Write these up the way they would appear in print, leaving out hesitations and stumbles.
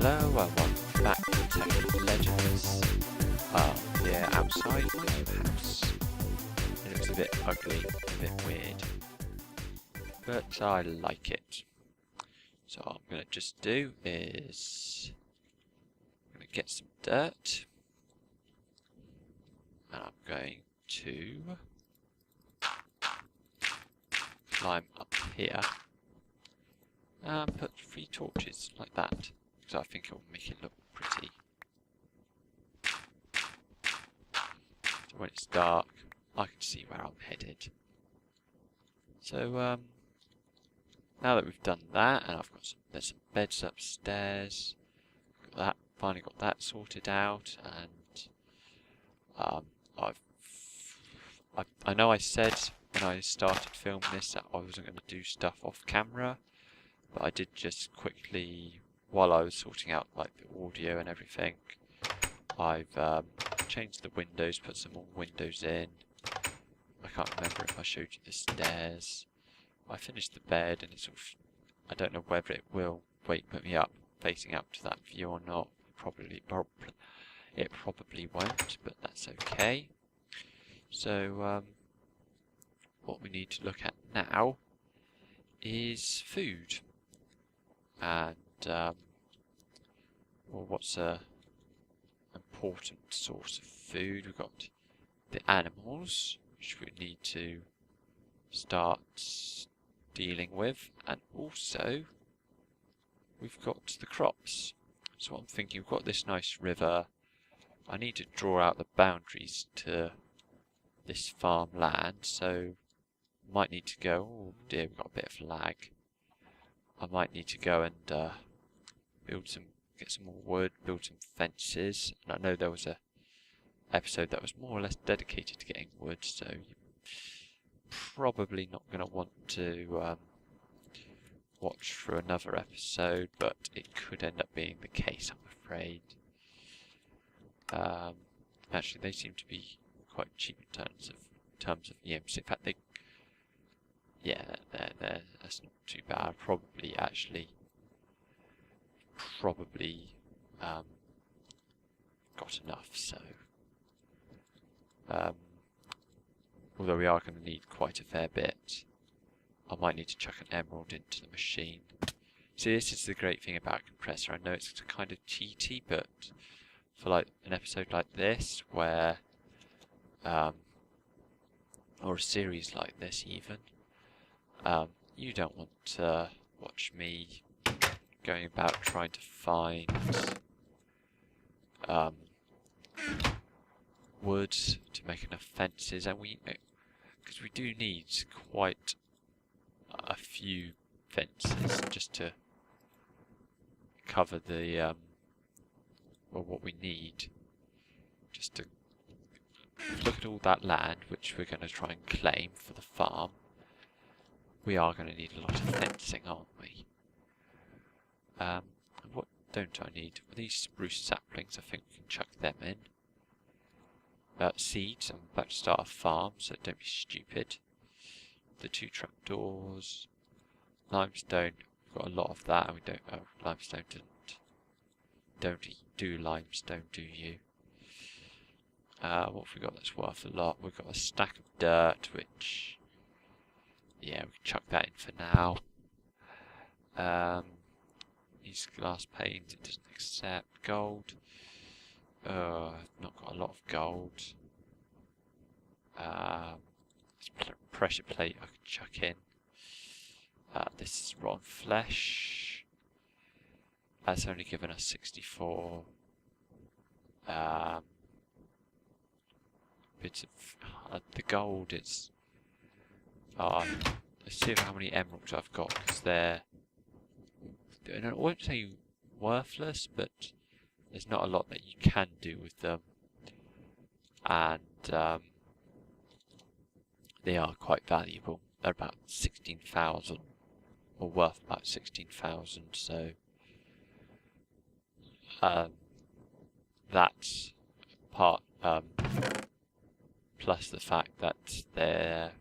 Hello and welcome back to Tekkit Legends. Yeah, outside the new house. It looks a bit ugly, a bit weird, but I like it. So what I'm going to just do is I'm going to get some dirt, and I'm going to climb up here and put 3 torches like that, because I think it will make it look pretty. So when it's dark, I can see where I'm headed. So now that we've done that, and there's some beds upstairs, finally got that sorted out, and I know I said when I started filming this that I wasn't going to do stuff off camera, but I did just quickly, while I was sorting out like the audio and everything, I've changed the windows, put some more windows in. I can't remember if I showed you the stairs. I finished the bed, and it's sort of, I don't know whether it will put me up facing up to that view or not. It probably won't, but that's okay. So what we need to look at now is food, and well, what's a important source of food? We've got the animals, which we need to start dealing with, and also we've got the crops. So I'm thinking, we've got this nice river. I need to draw out the boundaries to this farmland, so I might need to go, oh dear, we've got a bit of lag. I might need to go and get some more wood, build some fences. And I know there was a episode that was more or less dedicated to getting wood, so you're probably not going to want to watch for another episode, but it could end up being the case, I'm afraid. Actually, they seem to be quite cheap in terms of EMC. In fact, that's not too bad. Probably got enough. So, although we are going to need quite a fair bit, I might need to chuck an emerald into the machine. See, this is the great thing about a compressor. I know it's kind of cheaty, but for like an episode like this, where or a series like this even, you don't want to watch me going about trying to find wood to make enough fences, and because we do need quite a few fences just to cover the well, what we need, just to look at all that land which we're going to try and claim for the farm. We are going to need a lot of fencing, aren't we? What don't I need? Well, these spruce saplings, I think we can chuck them in. Seeds, I'm about to start a farm, so don't be stupid. The 2 trapdoors. Limestone, we've got a lot of that, and we don't, limestone don't do limestone, do you? What have we got that's worth a lot? We've got a stack of dirt, which, yeah, we can chuck that in for now. These glass panes, it doesn't accept. Gold. I've not got a lot of gold. This pressure plate I can chuck in. This is rotten flesh. That's only given us 64 bits of the gold. It's let's see how many emeralds I've got, because they're, I won't say worthless, but there's not a lot that you can do with them, and they are quite valuable. They're about 16,000, or worth about 16,000, so that's part, plus the fact that they're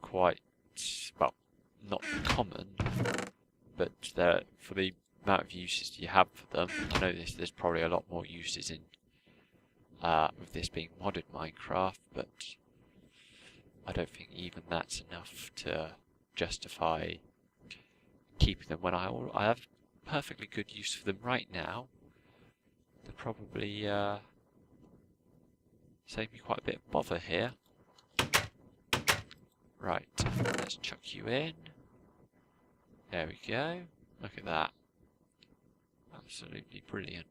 quite, well, not common, but they're, for the amount of uses you have for them. I know there's probably a lot more uses in with this being modded Minecraft, but I don't think even that's enough to justify keeping them when I have perfectly good use for them right now. They'll probably save me quite a bit of bother here. Right, let's chuck you in. There we go. Look at that. Absolutely brilliant.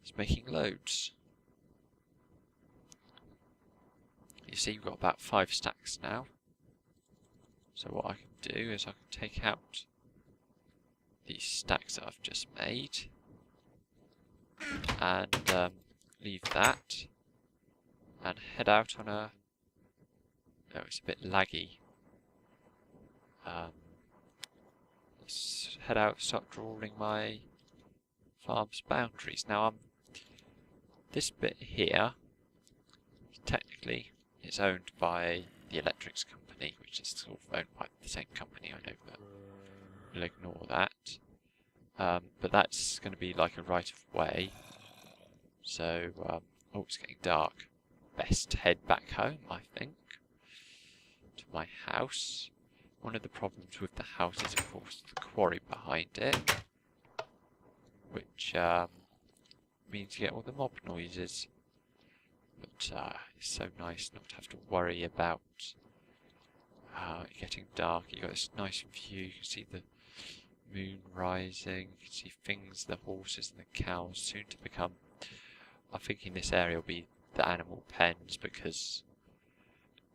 It's making loads. You see, we've got about 5 stacks now. So what I can do is I can take out these stacks that I've just made and leave that and head out on a... Oh, it's a bit laggy. Let's head out, start drawing my farm's boundaries. Now, this bit here, technically, is owned by the electrics company, which is sort of owned by the same company, I know, but we'll ignore that. But that's going to be like a right of way. So, oh, it's getting dark. Best head back home, I think, to my house. One of the problems with the house is, of course, the quarry behind it, which means you get all the mob noises. But it's so nice not to have to worry about it getting dark. You've got this nice view. You can see the moon rising. You can see things, the horses and the cows, soon to become... I'm thinking this area will be the animal pens, because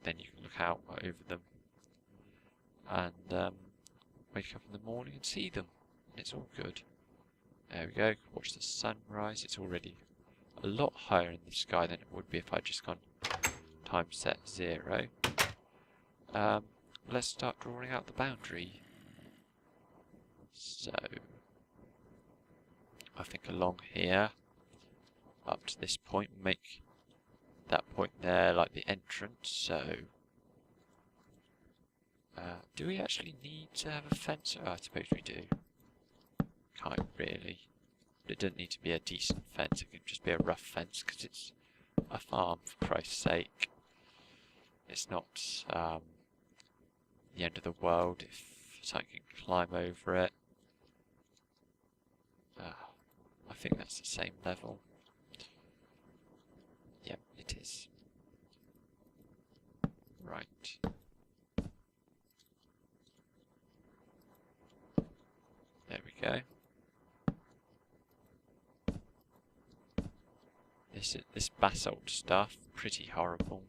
then you can look out over them and wake up in the morning and see them. And it's all good. There we go. Watch the sunrise. It's already a lot higher in the sky than it would be if I'd just gone time set 0. Let's start drawing out the boundary. So, I think along here, up to this point, make that point there like the entrance. So, do we actually need to have a fence? Oh, I suppose we do. Can't really. But it doesn't need to be a decent fence. It can just be a rough fence because it's a farm, for Christ's sake. It's not the end of the world if someone can climb over it. I think that's the same level. Yep, it is. Right. There we go. This basalt stuff, pretty horrible.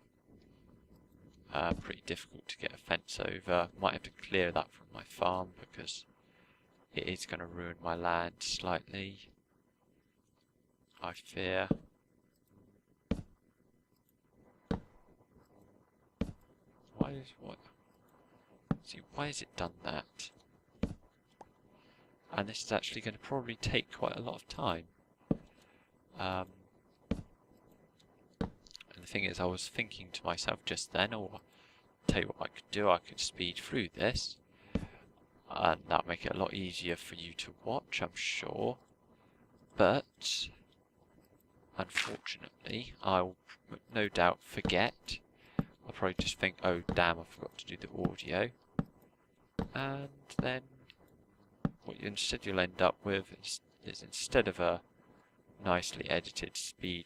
Pretty difficult to get a fence over. Might have to clear that from my farm because it is going to ruin my land slightly, I fear. Why has it done that? And this is actually going to probably take quite a lot of time. And the thing is, I was thinking to myself just then, I'll tell you what I could do, I could speed through this, and that'll make it a lot easier for you to watch, I'm sure. But, unfortunately, I'll no doubt forget. I'll probably just think, oh damn, I forgot to do the audio. And then, what you'll end up with is instead of a nicely edited speed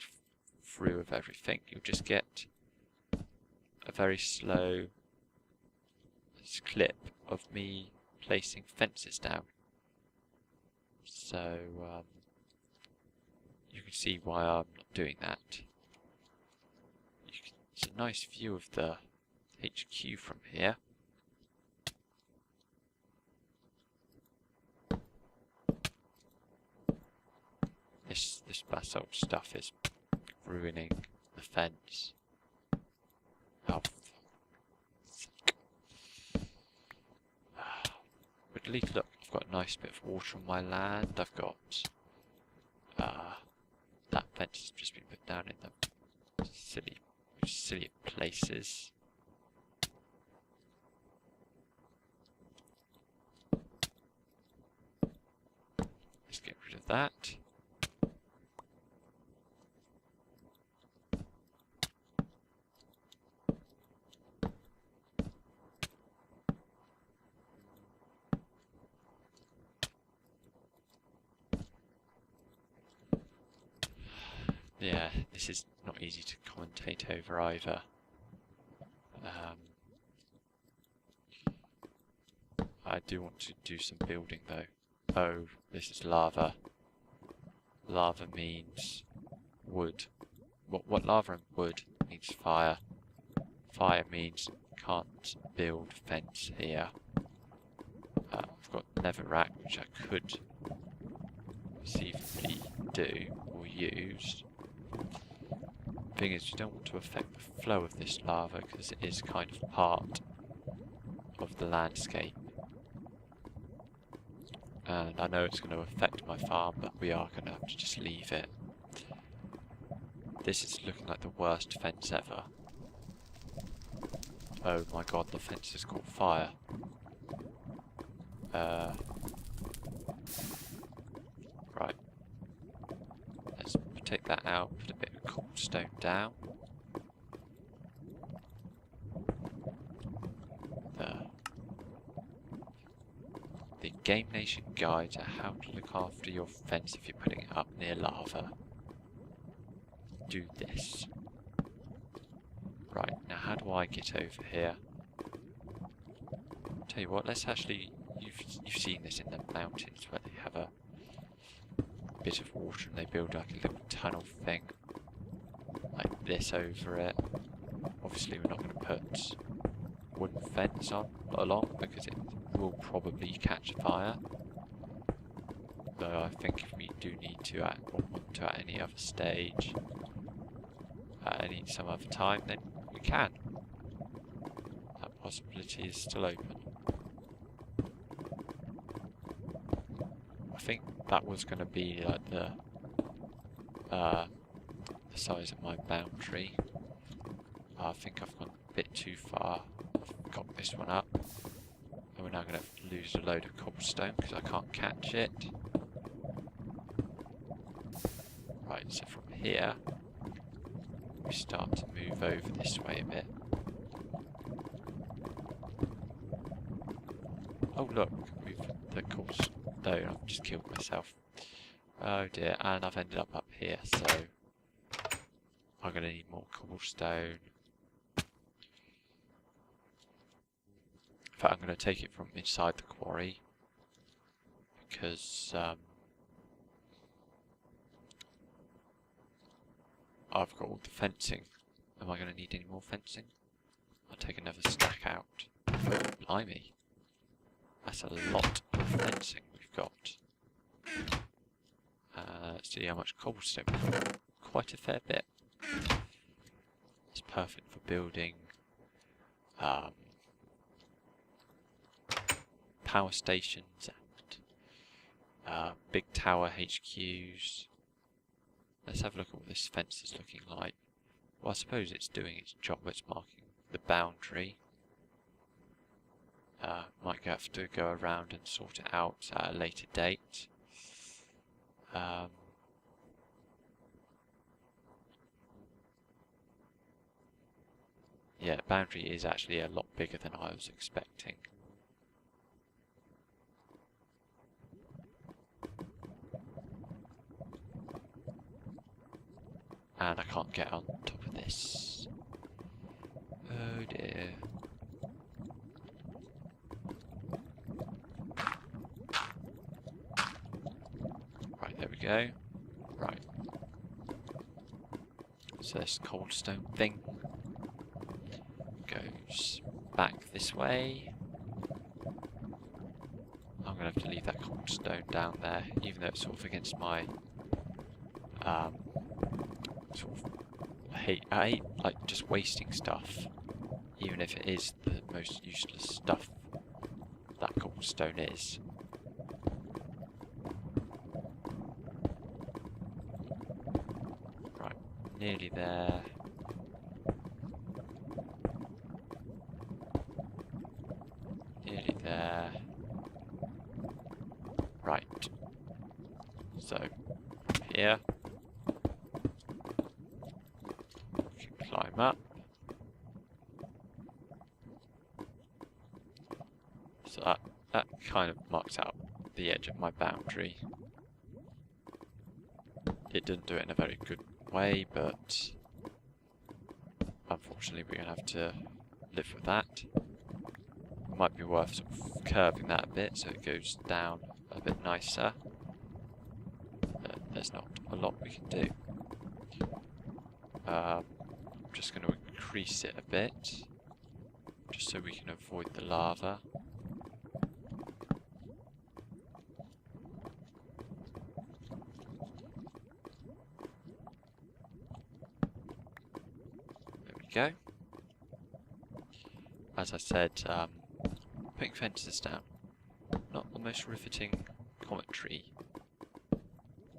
through of everything, you'll just get a very slow clip of me placing fences down. So you can see why I'm not doing that. It's a nice view of the HQ from here. This basalt stuff is ruining the fence. Oh, but at least look, I've got a nice bit of water on my land. I've got that fence has just been put down in the silly places. get rid of that. Yeah, this is not easy to commentate over either. I do want to do some building though. Oh, this is lava. Lava means wood. What lava and wood means fire. Fire means can't build fence here. I've got netherrack, which I could conceivably do or use. Thing is, you don't want to affect the flow of this lava because it is kind of part of the landscape. And I know it's going to affect my farm, but we are going to have to just leave it. This is looking like the worst fence ever. Oh my god, the fence has caught fire. Right. Let's take that out, put a bit of cobblestone down. The Game Nation Guide to how to look after your fence if you're putting it up near lava. Do this. Right, now how do I get over here? Tell you what, let's actually, you've seen this in the mountains where they have a bit of water and they build like a little tunnel thing. Like this over it. Obviously we're not going to put wooden fence along because it will probably catch fire. Though I think if we do need to or want to at any other stage, at some other time, then we can. That possibility is still open. I think that was going to be like the size of my boundary. I think I've gone a bit too far. I've got this one up. And we're now going to lose a load of cobblestone because I can't catch it. Right, so from here, we start to move over this way a bit. Oh look, the cobblestone, I've just killed myself. Oh dear, and I've ended up here, so I'm going to need more cobblestone. In fact, I'm going to take it from inside the quarry because I've got all the fencing. Am I going to need any more fencing? I'll take another stack out. Blimey. That's a lot of fencing we've got. Let's see how much cobblestone we've got. Quite a fair bit. It's perfect for building power stations and big tower HQs. Let's have a look at what this fence is looking like. Well, I suppose it's doing its job. It's marking the boundary. Might have to go around and sort it out at a later date. Yeah, the boundary is actually a lot bigger than I was expecting. And I can't get on top of this. Oh dear. Right, there we go. Right. So this cobblestone thing goes back this way. I'm going to have to leave that cobblestone down there, even though it's sort of against my I hate like just wasting stuff, even if it is the most useless stuff that cobblestone is. Right, nearly there. Nearly there. Right. So, here, we can climb up. So that kind of marks out the edge of my boundary. It didn't do it in a very good way, but unfortunately we're going to have to live with that. It might be worth sort of curving that a bit so it goes down a bit nicer. But there's not a lot we can do. I'm just going to increase it a bit, just so we can avoid the lava. Go. As I said, putting fences down, not the most riveting commentary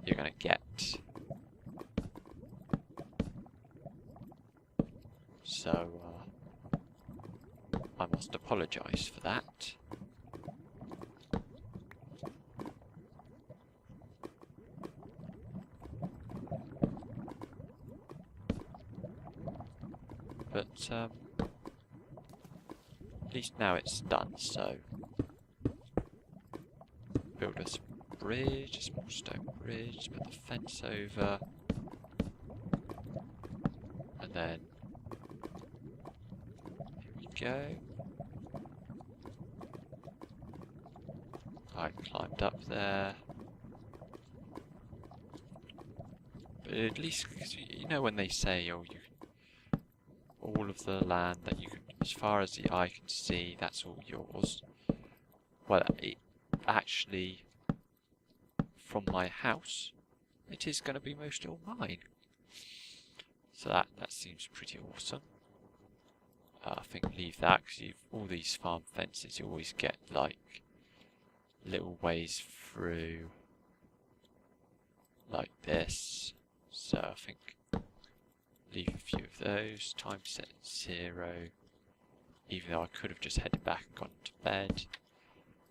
you're going to get. So, I must apologise for that. But, at least now it's done, so build a bridge, a small stone bridge, put the fence over, and then here we go. I climbed up there. But at least, cause you know when they say, oh, you can all of the land that you can, as far as the eye can see, that's all yours. Well, it actually, from my house, it is going to be mostly all mine. So that seems pretty awesome. I think leave that, because all these farm fences, you always get like little ways through like this. So I think leave a few of those. Time set 0. Even though I could have just headed back and gone to bed.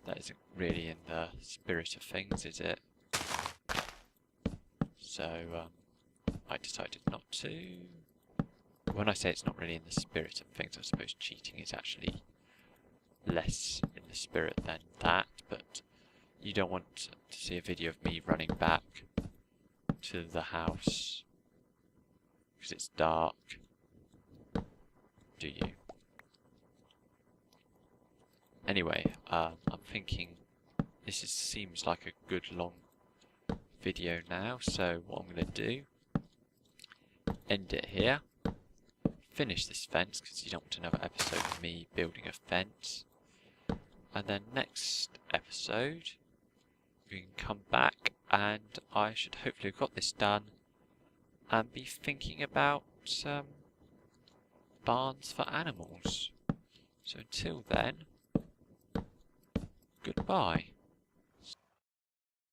That isn't really in the spirit of things, is it? So I decided not to. When I say it's not really in the spirit of things, I suppose cheating is actually less in the spirit than that. But you don't want to see a video of me running back to the house because it's dark, do you? Anyway, I'm thinking this seems like a good long video now, so what I'm going to do, end it here, finish this fence because you don't want another episode of me building a fence, and then next episode we can come back and I should hopefully have got this done and be thinking about barns for animals. So until then, goodbye.